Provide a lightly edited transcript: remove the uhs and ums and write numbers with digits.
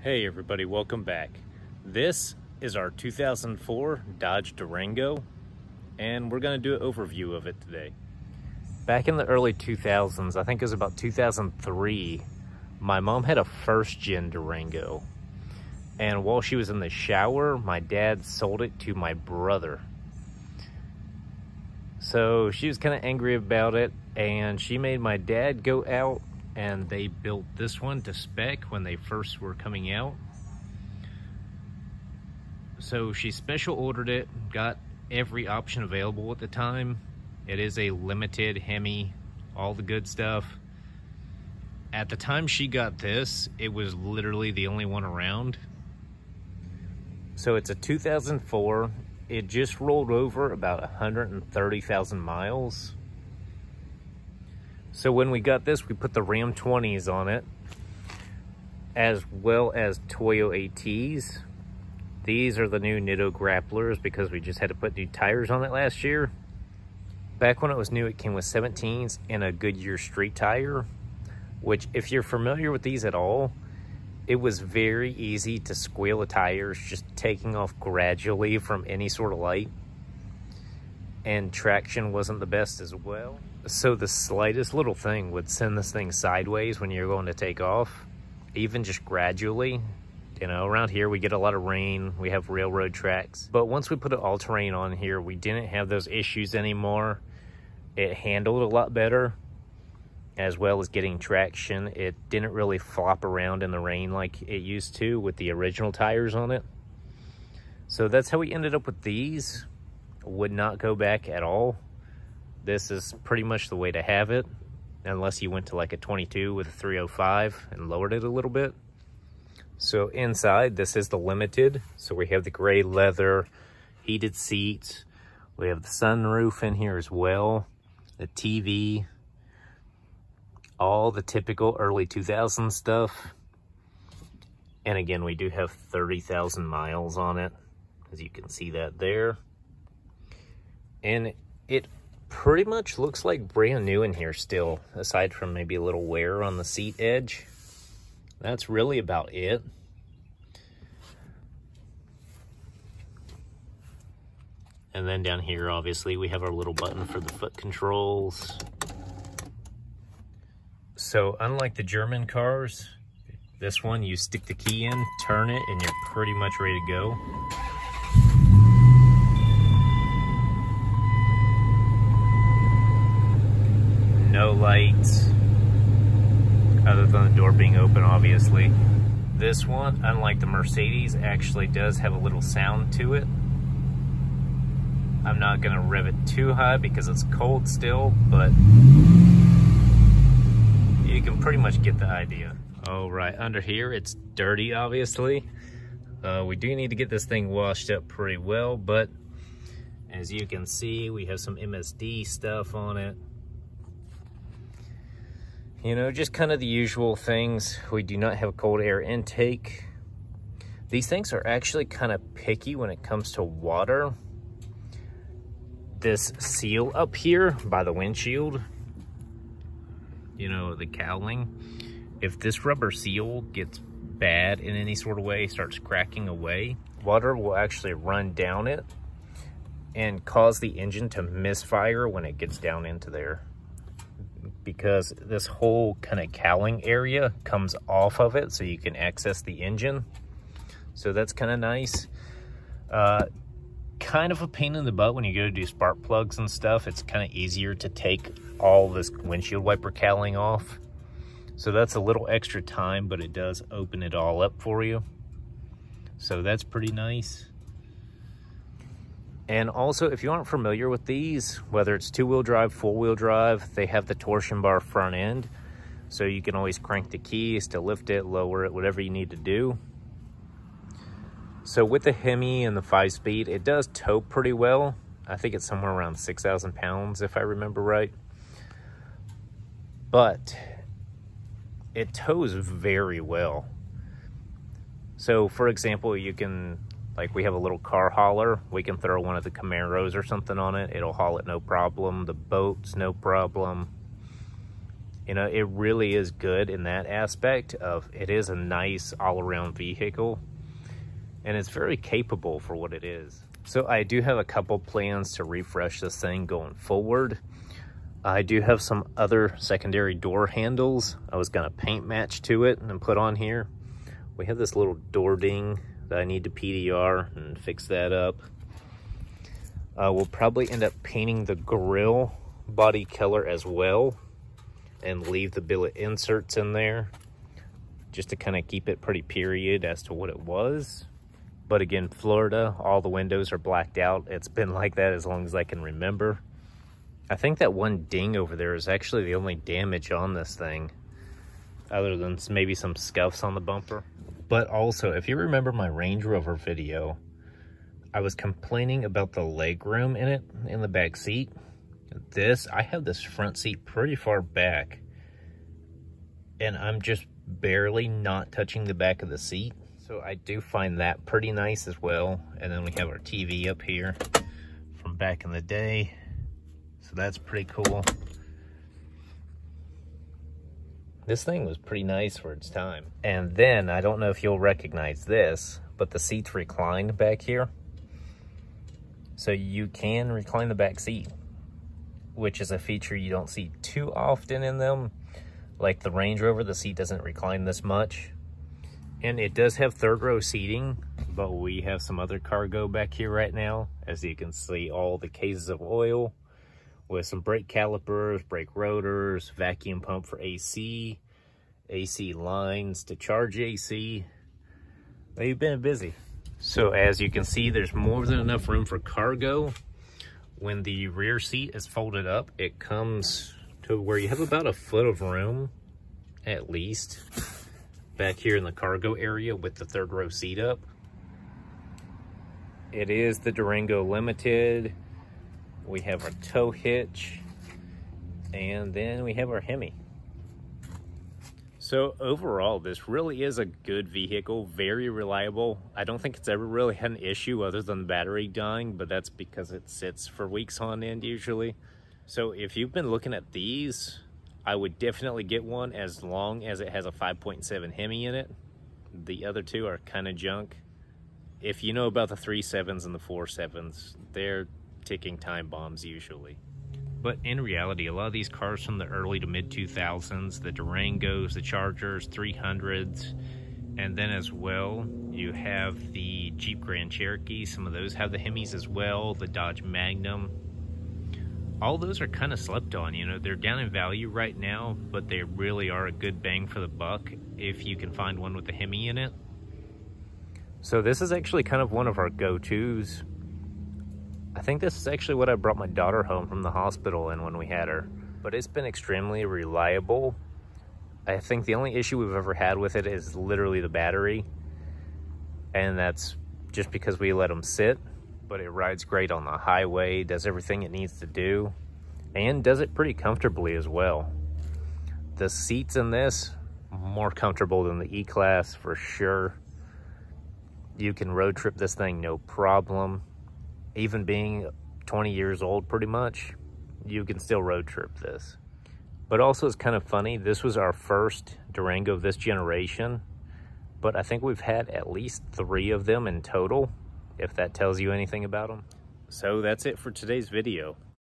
Hey everybody, welcome back. This is our 2004 Dodge Durango, and we're going to do an overview of it today. Back in the early 2000s, I think it was about 2003, my mom had a first-gen Durango. And while she was in the shower, my dad sold it to my brother. So she was kind of angry about it, and she made my dad go out and they built this one to spec when they first were coming out. So she special ordered it, got every option available at the time. It is a limited Hemi, all the good stuff. At the time she got this, it was literally the only one around. So it's a 2004. It just rolled over about 130,000 miles. So when we got this, we put the Ram 20s on it, as well as Toyo ATs. These are the new Nitto Grapplers because we just had to put new tires on it last year. Back when it was new, it came with 17s and a Goodyear street tire, which if you're familiar with these at all, it was very easy to squeal the tires, just taking off gradually from any sort of light. And traction wasn't the best as well. So the slightest little thing would send this thing sideways when you're going to take off, even just gradually. You know, around here we get a lot of rain, we have railroad tracks. But once we put an all-terrain on here, we didn't have those issues anymore. It handled a lot better, as well as getting traction. It didn't really flop around in the rain like it used to with the original tires on it. So that's how we ended up with these. Would not go back at all. This is pretty much the way to have it, unless you went to like a 22 with a 305 and lowered it a little bit. So inside, this is the limited. So we have the gray leather, heated seats. We have the sunroof in here as well, the TV, all the typical early 2000s stuff. And again, we do have 30,000 miles on it, as you can see that there. And it pretty much looks like brand new in here still, aside from maybe a little wear on the seat edge. That's really about it. And then down here, obviously, we have our little button for the foot controls. So unlike the German cars, this one, you stick the key in, turn it, and you're pretty much ready to go. No lights, other than the door being open, obviously. This one, unlike the Mercedes, actually does have a little sound to it. I'm not gonna rev it too high because it's cold still, but you can pretty much get the idea. All right, under here, it's dirty, obviously. We do need to get this thing washed up pretty well, but as you can see, we have some MSD stuff on it. You know, just kind of the usual things. We do not have a cold air intake. These things are actually kind of picky when it comes to water. This seal up here by the windshield, you know, the cowling, if this rubber seal gets bad in any sort of way, starts cracking away, water will actually run down it and cause the engine to misfire when it gets down into there, because this whole kind of cowling area comes off of it so you can access the engine. So that's kind of nice. Kind of a pain in the butt when you go to do spark plugs and stuff. It's kind of easier to take all this windshield wiper cowling off. So that's a little extra time, but it does open it all up for you. So that's pretty nice. And also, if you aren't familiar with these, whether it's two-wheel drive, four-wheel drive, they have the torsion bar front end. So you can always crank the keys to lift it, lower it, whatever you need to do. So with the Hemi and the 5-speed, it does tow pretty well. I think it's somewhere around 6,000 pounds, if I remember right. But it tows very well. So for example, you can, like we have a little car hauler, we can throw one of the Camaros or something on it. It'll haul it no problem. The boats, no problem. You know, it really is good in that aspect of it is a nice all-around vehicle, and it's very capable for what it is. So I do have a couple plans to refresh this thing going forward. I do have some other secondary door handles I was gonna paint match to it and put on here. We have this little door ding that I need to PDR and fix that up. We'll probably end up painting the grille body color as well and leave the billet inserts in there just to kind of keep it pretty period as to what it was. But again, Florida, all the windows are blacked out. It's been like that as long as I can remember. I think that one ding over there is actually the only damage on this thing, other than maybe some scuffs on the bumper. But also, if you remember my Range Rover video, I was complaining about the leg room in it, in the back seat. I have this front seat pretty far back, and I'm just barely not touching the back of the seat. So I do find that pretty nice as well. And then we have our TV up here from back in the day. So that's pretty cool. This thing was pretty nice for its time. And then, I don't know if you'll recognize this, but the seat's reclined back here. So you can recline the back seat, which is a feature you don't see too often in them. Like the Range Rover, the seat doesn't recline this much. And it does have third row seating, but we have some other cargo back here right now. As you can see, all the cases of oil with some brake calipers, brake rotors, vacuum pump for AC, AC lines to charge AC. They've been busy. So as you can see, there's more than enough room for cargo. When the rear seat is folded up, it comes to where you have about a foot of room, at least, back here in the cargo area with the third row seat up. It is the Durango Limited. We have our tow hitch, and then we have our Hemi. So overall, this really is a good vehicle, very reliable. I don't think it's ever really had an issue other than the battery dying, but that's because it sits for weeks on end usually. So if you've been looking at these, I would definitely get one as long as it has a 5.7 Hemi in it. The other two are kind of junk. If you know about the 3.7s and the 4.7s, they're ticking time bombs usually. But in reality, a lot of these cars from the early to mid 2000s, the Durangos, the Chargers, 300s, and then as well, you have the Jeep Grand Cherokee. Some of those have the Hemis as well, the Dodge Magnum. All those are kind of slept on, you know, they're down in value right now, but they really are a good bang for the buck if you can find one with the Hemi in it. So this is actually kind of one of our go-tos. I think this is actually what I brought my daughter home from the hospital in when we had her, but it's been extremely reliable. I think the only issue we've ever had with it is literally the battery, and that's just because we let them sit. But it rides great on the highway, does everything it needs to do, and does it pretty comfortably as well. The seats in this, more comfortable than the E-Class for sure. You can road trip this thing no problem. Even being 20 years old pretty much, you can still road trip this. But also it's kind of funny, this was our first Durango of this generation, but I think we've had at least 3 of them in total, if that tells you anything about them. So that's it for today's video.